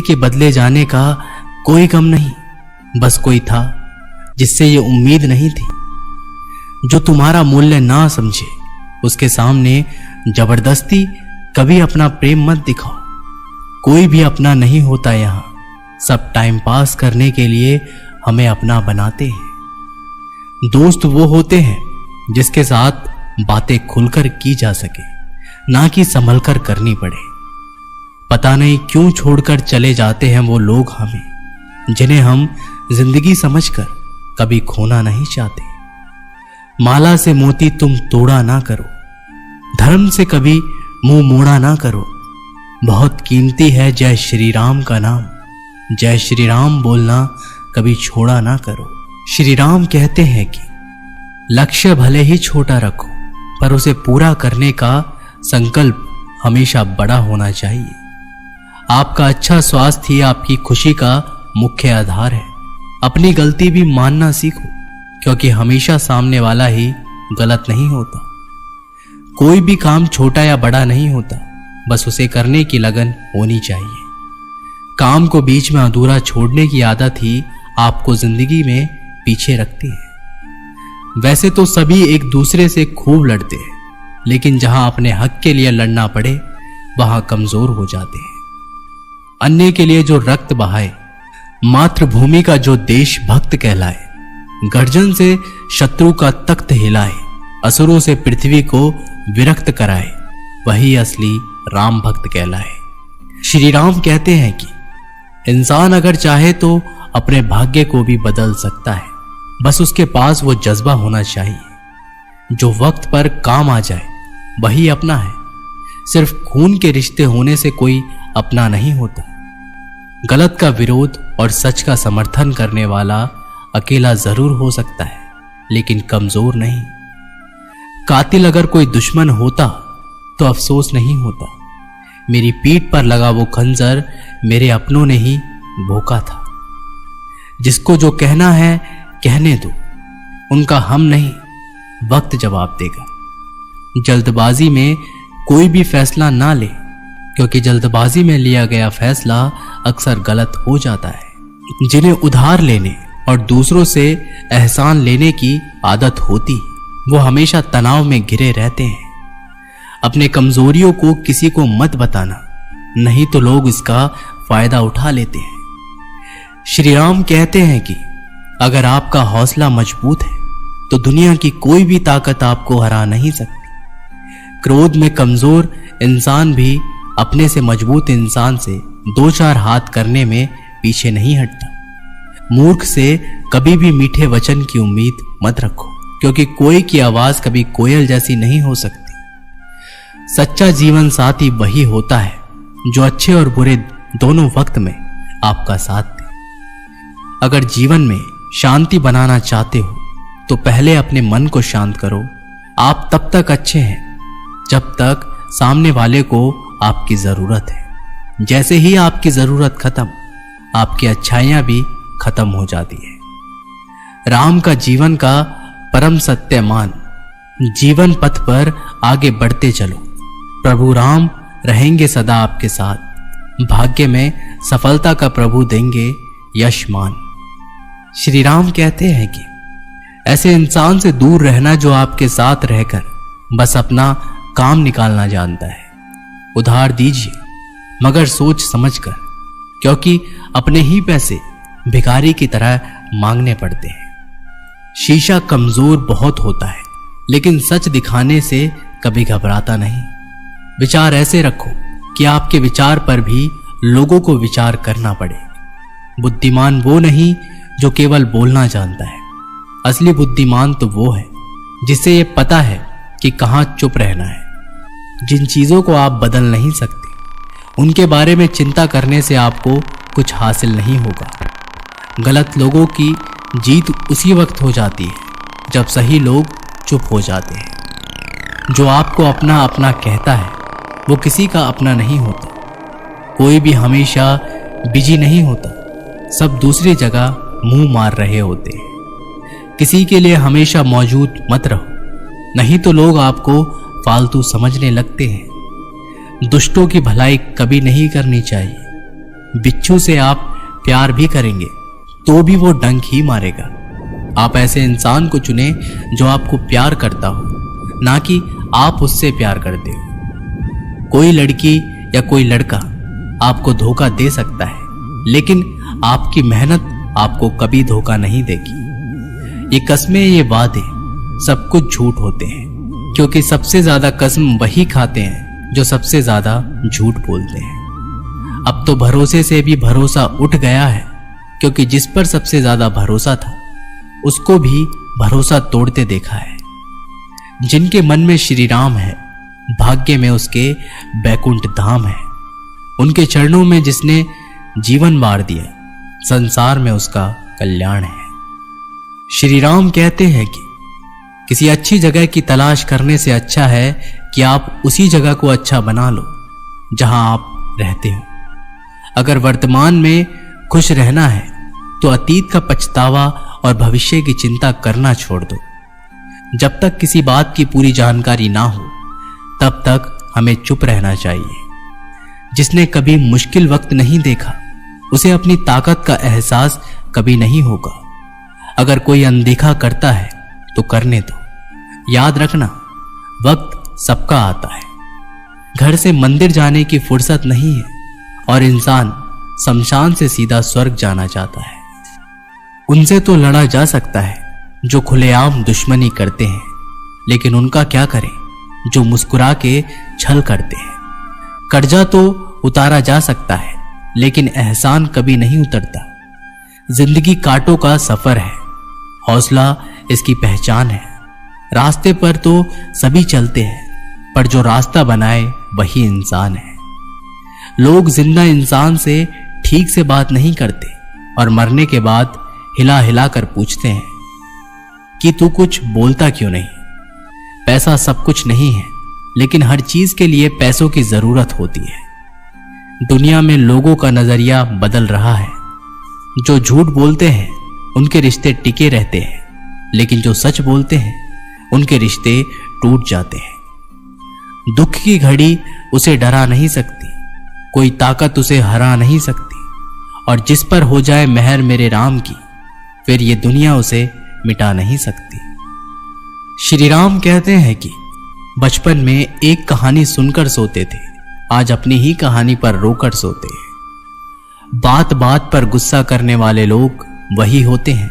के बदले जाने का कोई गम नहीं, बस कोई था जिससे ये उम्मीद नहीं थी। जो तुम्हारा मूल्य ना समझे उसके सामने जबरदस्ती कभी अपना प्रेम मत दिखाओ। कोई भी अपना नहीं होता यहां, सब टाइम पास करने के लिए हमें अपना बनाते हैं। दोस्त वो होते हैं जिसके साथ बातें खुलकर की जा सके, ना कि संभल कर करनी पड़े। पता नहीं क्यों छोड़कर चले जाते हैं वो लोग हमें, जिन्हें हम जिंदगी समझकर कभी खोना नहीं चाहते। माला से मोती तुम तोड़ा ना करो, धर्म से कभी मुंह मोड़ा ना करो। बहुत कीमती है जय श्री राम का नाम, जय श्री राम बोलना कभी छोड़ा ना करो। श्री राम कहते हैं कि लक्ष्य भले ही छोटा रखो, पर उसे पूरा करने का संकल्प हमेशा बड़ा होना चाहिए। आपका अच्छा स्वास्थ्य ही आपकी खुशी का मुख्य आधार है। अपनी गलती भी मानना सीखो, क्योंकि हमेशा सामने वाला ही गलत नहीं होता। कोई भी काम छोटा या बड़ा नहीं होता, बस उसे करने की लगन होनी चाहिए। काम को बीच में अधूरा छोड़ने की आदत ही आपको जिंदगी में पीछे रखती है। वैसे तो सभी एक दूसरे से खूब लड़ते हैं, लेकिन जहां अपने हक के लिए लड़ना पड़े वहां कमजोर हो जाते हैं। अन्य के लिए जो रक्त बहाए, मातृभूमि का जो देशभक्त कहलाए, गर्जन से शत्रु का तख्त हिलाए, असुरों से पृथ्वी को विरक्त कराए, वही असली राम भक्त कहलाए। श्री राम कहते हैं कि इंसान अगर चाहे तो अपने भाग्य को भी बदल सकता है, बस उसके पास वो जज्बा होना चाहिए। जो वक्त पर काम आ जाए वही अपना है। सिर्फ खून के रिश्ते होने से कोई अपना नहीं होता। गलत का विरोध और सच का समर्थन करने वाला अकेला जरूर हो सकता है, लेकिन कमजोर नहीं। कातिल अगर कोई दुश्मन होता तो अफसोस नहीं होता। मेरी पीठ पर लगा वो खंजर मेरे अपनों ने ही भोंका था। जिसको जो कहना है कहने दो, उनका हम नहीं, वक्त जवाब देगा। जल्दबाजी में कोई भी फैसला ना ले, क्योंकि जल्दबाजी में लिया गया फैसला अक्सर गलत हो जाता है। जिन्हें उधार लेने और दूसरों से एहसान लेने की आदत होती, वो हमेशा तनाव में घिरे रहते हैं। अपने कमजोरियों को किसी को मत बताना, नहीं तो लोग इसका फायदा उठा लेते हैं। श्री राम कहते हैं कि अगर आपका हौसला मजबूत है तो दुनिया की कोई भी ताकत आपको हरा नहीं सकती। क्रोध में कमजोर इंसान भी अपने से मजबूत इंसान से दो चार हाथ करने में पीछे नहीं हटता। मूर्ख से कभी भी मीठे वचन की उम्मीद मत रखो, क्योंकि कोई की आवाज कभी कोयल जैसी नहीं हो सकती। सच्चा जीवन साथी वही होता है जो अच्छे और बुरे दोनों वक्त में आपका साथ दे। अगर जीवन में शांति बनाना चाहते हो तो पहले अपने मन को शांत करो। आप तब तक अच्छे हैं जब तक सामने वाले को आपकी जरूरत है। जैसे ही आपकी जरूरत खत्म, आपकी अच्छाइयां भी खत्म हो जाती है। राम का जीवन का परम सत्य मान, जीवन पथ पर आगे बढ़ते चलो। प्रभु राम रहेंगे सदा आपके साथ। भाग्य में सफलता का प्रभु देंगे यश मान। श्री राम कहते हैं कि ऐसे इंसान से दूर रहना जो आपके साथ रहकर बस अपना काम निकालना जानता है। उधार दीजिए, मगर सोच समझकर, क्योंकि अपने ही पैसे भिखारी की तरह मांगने पड़ते हैं। शीशा कमजोर बहुत होता है, लेकिन सच दिखाने से कभी घबराता नहीं। विचार ऐसे रखो कि आपके विचार पर भी लोगों को विचार करना पड़े। बुद्धिमान वो नहीं जो केवल बोलना जानता है। असली बुद्धिमान तो वो है जिसे ये पता है कि कहाँ चुप रहना है। जिन चीजों को आप बदल नहीं सकते, उनके बारे में चिंता करने से आपको कुछ हासिल नहीं होगा। गलत लोगों की जीत उसी वक्त हो जाती है जब सही लोग चुप हो जाते हैं। जो आपको अपना अपना कहता है वो किसी का अपना नहीं होता। कोई भी हमेशा बिजी नहीं होता, सब दूसरी जगह मुंह मार रहे होते हैं। किसी के लिए हमेशा मौजूद मत रहो, नहीं तो लोग आपको फालतू समझने लगते हैं। दुष्टों की भलाई कभी नहीं करनी चाहिए। बिच्छू से आप प्यार भी करेंगे तो भी वो डंक ही मारेगा। आप ऐसे इंसान को चुने जो आपको प्यार करता हो, ना कि आप उससे प्यार करते हो। कोई लड़की या कोई लड़का आपको धोखा दे सकता है, लेकिन आपकी मेहनत आपको कभी धोखा नहीं देगी। ये कस्में, ये वादे सब कुछ झूठ होते हैं, क्योंकि सबसे ज्यादा कसम वही खाते हैं जो सबसे ज्यादा झूठ बोलते हैं। अब तो भरोसे से भी भरोसा उठ गया है, क्योंकि जिस पर सबसे ज्यादा भरोसा था उसको भी भरोसा तोड़ते देखा है। जिनके मन में श्री राम है, भाग्य में उसके बैकुंठ धाम है। उनके चरणों में जिसने जीवन वार दिया, संसार में उसका कल्याण है। श्री राम कहते हैं कि किसी अच्छी जगह की तलाश करने से अच्छा है कि आप उसी जगह को अच्छा बना लो जहां आप रहते हो। अगर वर्तमान में खुश रहना है तो अतीत का पछतावा और भविष्य की चिंता करना छोड़ दो। जब तक किसी बात की पूरी जानकारी ना हो तब तक हमें चुप रहना चाहिए। जिसने कभी मुश्किल वक्त नहीं देखा उसे अपनी ताकत का एहसास कभी नहीं होगा। अगर कोई अनदेखा करता है तो करने दो। याद रखना, वक्त सबका आता है। घर से मंदिर जाने की फुर्सत नहीं है और इंसान शमशान से सीधा स्वर्ग जाना चाहता है। उनसे तो लड़ा जा सकता है जो खुलेआम दुश्मनी करते हैं, लेकिन उनका क्या करें जो मुस्कुरा के छल करते हैं। कर्जा तो उतारा जा सकता है, लेकिन एहसान कभी नहीं उतरता। जिंदगी कांटों का सफर है, हौसला इसकी पहचान है। रास्ते पर तो सभी चलते हैं, पर जो रास्ता बनाए वही इंसान है। लोग जिंदा इंसान से ठीक से बात नहीं करते और मरने के बाद हिला हिला कर पूछते हैं कि तू कुछ बोलता क्यों नहीं। पैसा सब कुछ नहीं है, लेकिन हर चीज के लिए पैसों की जरूरत होती है। दुनिया में लोगों का नजरिया बदल रहा है। जो झूठ बोलते हैं उनके रिश्ते टिके रहते हैं, लेकिन जो सच बोलते हैं उनके रिश्ते टूट जाते हैं। दुख की घड़ी उसे डरा नहीं सकती, कोई ताकत उसे हरा नहीं सकती, और जिस पर हो जाए मेहर मेरे राम की, फिर ये दुनिया उसे मिटा नहीं सकती। श्री राम कहते हैं कि बचपन में एक कहानी सुनकर सोते थे, आज अपनी ही कहानी पर रोकर सोते हैं। बात बात पर गुस्सा करने वाले लोग वही होते हैं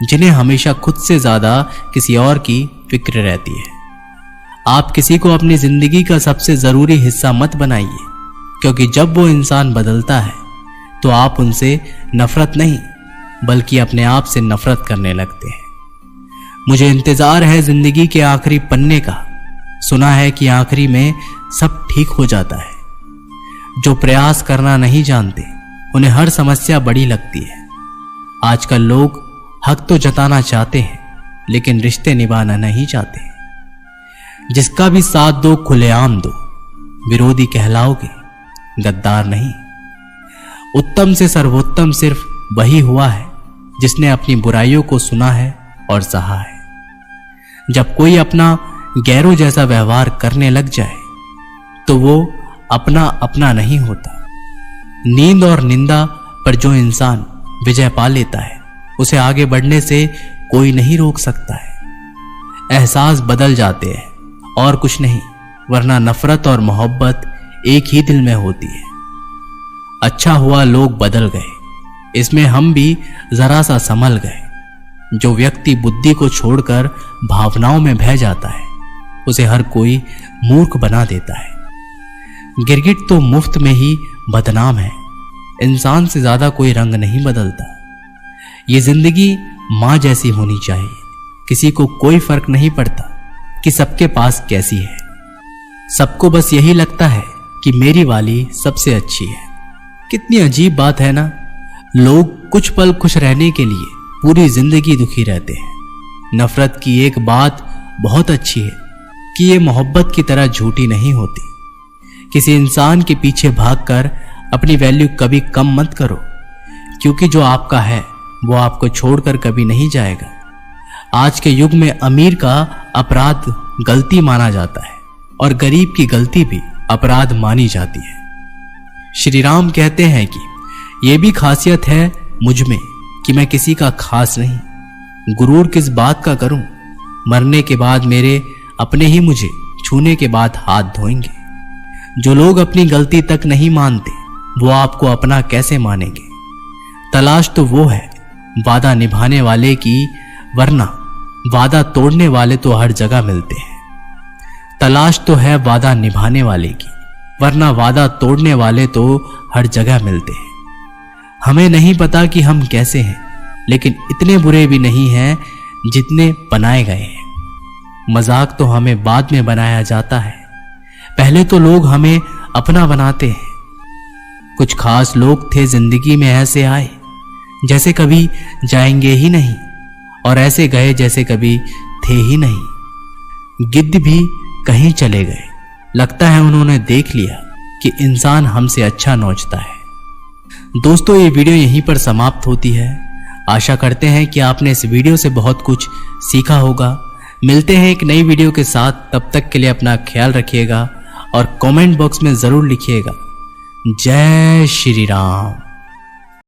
जिन्हें हमेशा खुद से ज्यादा किसी और की फिक्र रहती है। आप किसी को अपनी जिंदगी का सबसे जरूरी हिस्सा मत बनाइए, क्योंकि जब वो इंसान बदलता है तो आप उनसे नफरत नहीं बल्कि अपने आप से नफरत करने लगते हैं। मुझे इंतजार है जिंदगी के आखिरी पन्ने का, सुना है कि आखिरी में सब ठीक हो जाता है। जो प्रयास करना नहीं जानते उन्हें हर समस्या बड़ी लगती है। आजकल लोग हक तो जताना चाहते हैं, लेकिन रिश्ते निभाना नहीं चाहते। जिसका भी साथ दो खुलेआम दो, विरोधी कहलाओगे, गद्दार नहीं। उत्तम से सर्वोत्तम सिर्फ वही हुआ है जिसने अपनी बुराइयों को सुना है और सहा है। जब कोई अपना गैरों जैसा व्यवहार करने लग जाए तो वो अपना नहीं होता। नींद और निंदा पर जो इंसान विजय पा लेता है उसे आगे बढ़ने से कोई नहीं रोक सकता है। एहसास बदल जाते हैं और कुछ नहीं, वरना नफरत और मोहब्बत एक ही दिल में होती है। अच्छा हुआ लोग बदल गए, इसमें हम भी जरा सा संभल गए। जो व्यक्ति बुद्धि को छोड़कर भावनाओं में बह जाता है उसे हर कोई मूर्ख बना देता है। गिरगिट तो मुफ्त में ही बदनाम है। इंसान से ज्यादा कोई रंग नहीं बदलता। ये जिंदगी मां जैसी होनी चाहिए। किसी को कोई फर्क नहीं पड़ता कि सबके पास कैसी है। सबको बस यही लगता है कि मेरी वाली सबसे अच्छी है। कितनी अजीब बात है ना। लोग कुछ पल खुश रहने के लिए पूरी जिंदगी दुखी रहते हैं। नफरत की एक बात बहुत अच्छी है कि ये मोहब्बत की तरह झूठी नहीं होती। किसी इंसान के पीछे भागकर अपनी वैल्यू कभी कम मत करो, क्योंकि जो आपका है वो आपको छोड़कर कभी नहीं जाएगा। आज के युग में अमीर का अपराध गलती माना जाता है और गरीब की गलती भी अपराध मानी जाती है। श्री राम कहते हैं कि ये भी खासियत है मुझ में कि मैं किसी का खास नहीं। गुरूर किस बात का करूं? मरने के बाद मेरे अपने ही मुझे छूने के बाद हाथ धोएंगे। जो लोग अपनी गलती तक नहीं मानते वो आपको अपना कैसे मानेंगे? तलाश तो वो है वादा निभाने वाले की, वरना वादा तोड़ने वाले तो हर जगह मिलते हैं। तलाश तो है वादा निभाने वाले की, वरना वादा तोड़ने वाले तो हर जगह मिलते हैं। हमें नहीं पता कि हम कैसे हैं, लेकिन इतने बुरे भी नहीं हैं जितने बनाए गए हैं। मजाक तो हमें बाद में बनाया जाता है, पहले तो लोग हमें अपना बनाते हैं। कुछ खास लोग थे जिंदगी में ऐसे आए जैसे कभी जाएंगे ही नहीं, और ऐसे गए जैसे कभी थे ही नहीं। गिद्ध भी कहीं चले गए, लगता है उन्होंने देख लिया कि इंसान हमसे अच्छा नोचता है। दोस्तों, ये वीडियो यहीं पर समाप्त होती है। आशा करते हैं कि आपने इस वीडियो से बहुत कुछ सीखा होगा। मिलते हैं एक नई वीडियो के साथ, तब तक के लिए अपना ख्याल रखिएगा और कमेंट बॉक्स में जरूर लिखिएगा जय श्री राम।